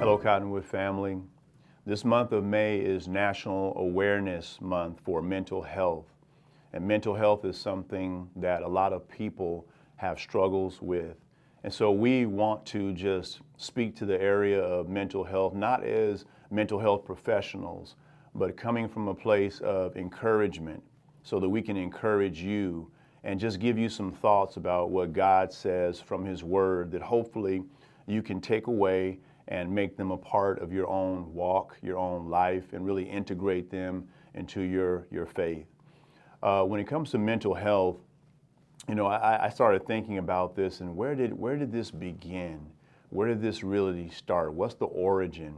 Hello, Cottonwood family. This month of May is National Awareness Month for mental health. And mental health is something that a lot of people have struggles with. And so we want to just speak to the area of mental health, not as mental health professionals, but coming from a place of encouragement so that we can encourage you and just give you some thoughts about what God says from His Word that hopefully you can take away and make them a part of your own walk, your own life, and really integrate them into your faith. When it comes to mental health, I started thinking about this and where did this begin? Where did this really start? What's the origin?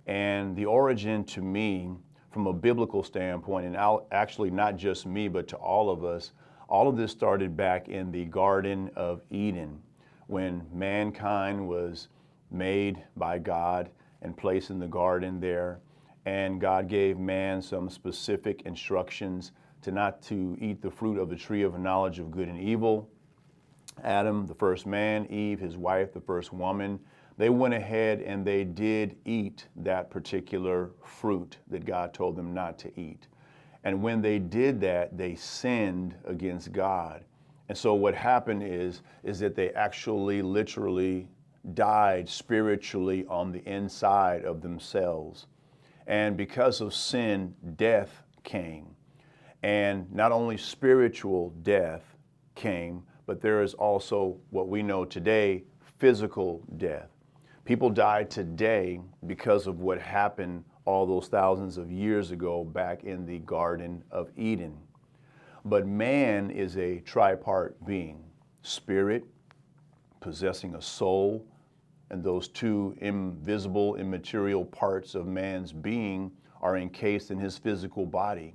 And the origin to me, from a biblical standpoint, and actually not just me, but to all of us, all of this started back in the Garden of Eden when mankind was made by God and placed in the garden there. And God gave man some specific instructions to not to eat the fruit of the tree of knowledge of good and evil. Adam, the first man, Eve, his wife, the first woman, they went ahead and they did eat that particular fruit that God told them not to eat. And when they did that, they sinned against God. And so what happened is that they actually literally died spiritually on the inside of themselves. And because of sin, death came. And not only spiritual death came, but there is also what we know today, physical death. People die today because of what happened all those thousands of years ago back in the Garden of Eden. But man is a tripart being, spirit, possessing a soul, and those two invisible, immaterial parts of man's being are encased in his physical body.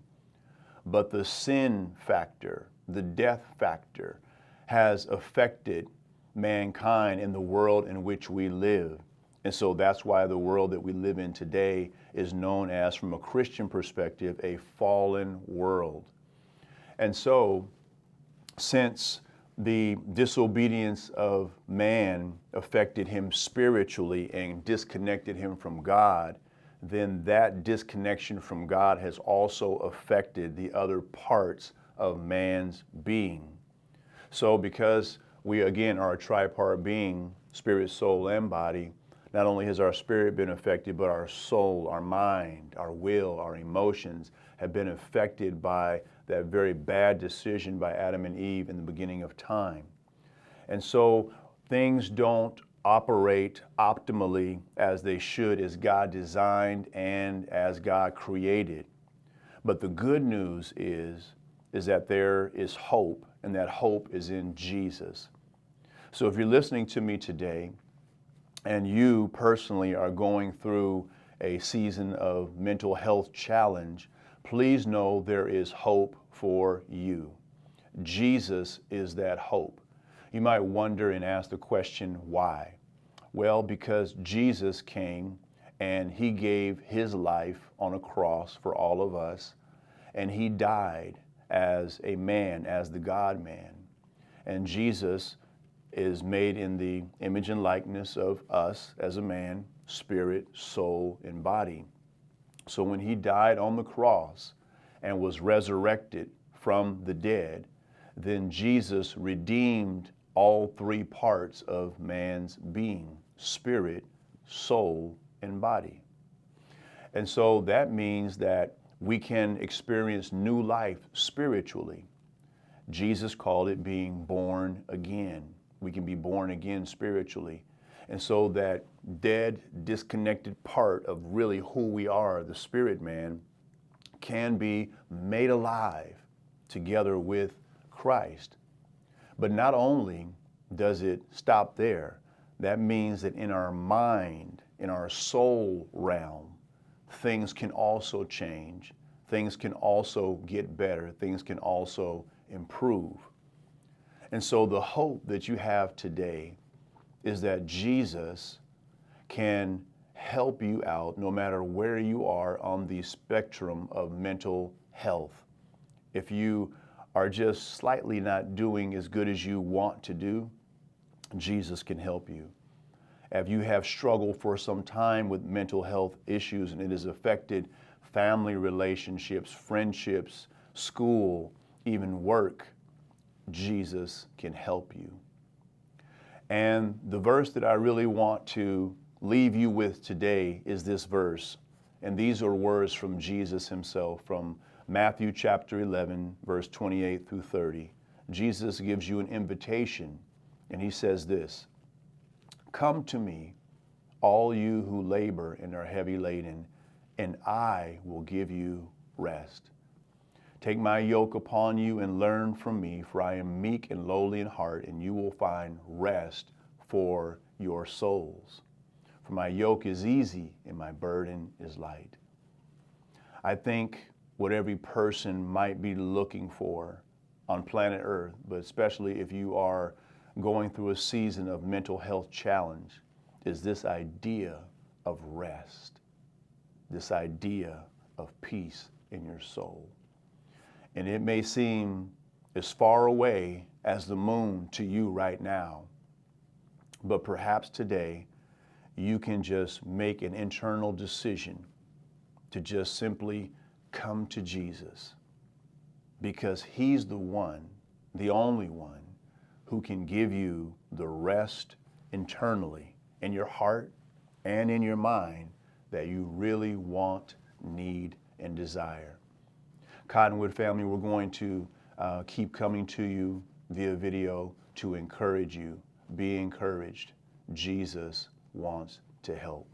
But the sin factor, the death factor, has affected mankind in the world in which we live. And so that's why the world that we live in today is known as, from a Christian perspective, a fallen world. And so, since the disobedience of man affected him spiritually and disconnected him from God, then that disconnection from God has also affected the other parts of man's being. So because we, again, are a tripart being, spirit, soul, and body, not only has our spirit been affected, but our soul, our mind, our will, our emotions have been affected by that very bad decision by Adam and Eve in the beginning of time. And so things don't operate optimally as they should, as God designed and as God created. But the good news is that there is hope, and that hope is in Jesus. So if you're listening to me today and you personally are going through a season of mental health challenge, please know there is hope for you. Jesus is that hope. You might wonder and ask the question, why? Well, because Jesus came and He gave His life on a cross for all of us, and He died as a man, as the God-man. And Jesus is made in the image and likeness of us as a man, spirit, soul, and body. So when He died on the cross and was resurrected from the dead, then Jesus redeemed all three parts of man's being, spirit, soul, and body. And so that means that we can experience new life spiritually. Jesus called it being born again. We can be born again spiritually. And so that dead, disconnected part of really who we are, the spirit man, can be made alive together with Christ. But not only does it stop there, that means that in our mind, in our soul realm, things can also change. Things can also get better. Things can also improve. And so the hope that you have today is that Jesus can help you out no matter where you are on the spectrum of mental health. If you are just slightly not doing as good as you want to do, Jesus can help you. if you have struggled for some time with mental health issues and it has affected family relationships, friendships, school, even work, Jesus can help you. And the verse that I really want to leave you with today is this verse. And these are words from Jesus himself, from Matthew chapter 11, verse 28 through 30. Jesus gives you an invitation, and he says this: "Come to me, all you who labor and are heavy laden, and I will give you rest. Take my yoke upon you and learn from me, for I am meek and lowly in heart, and you will find rest for your souls. For my yoke is easy and my burden is light." I think what every person might be looking for on planet Earth, but especially if you are going through a season of mental health challenge, is this idea of rest, this idea of peace in your soul. And it may seem as far away as the moon to you right now, but perhaps today you can just make an internal decision to just simply come to Jesus, because he's the one, the only one, who can give you the rest internally in your heart and in your mind that you really want, need, and desire. Cottonwood family, we're going to keep coming to you via video to encourage you. Be encouraged. Jesus wants to help.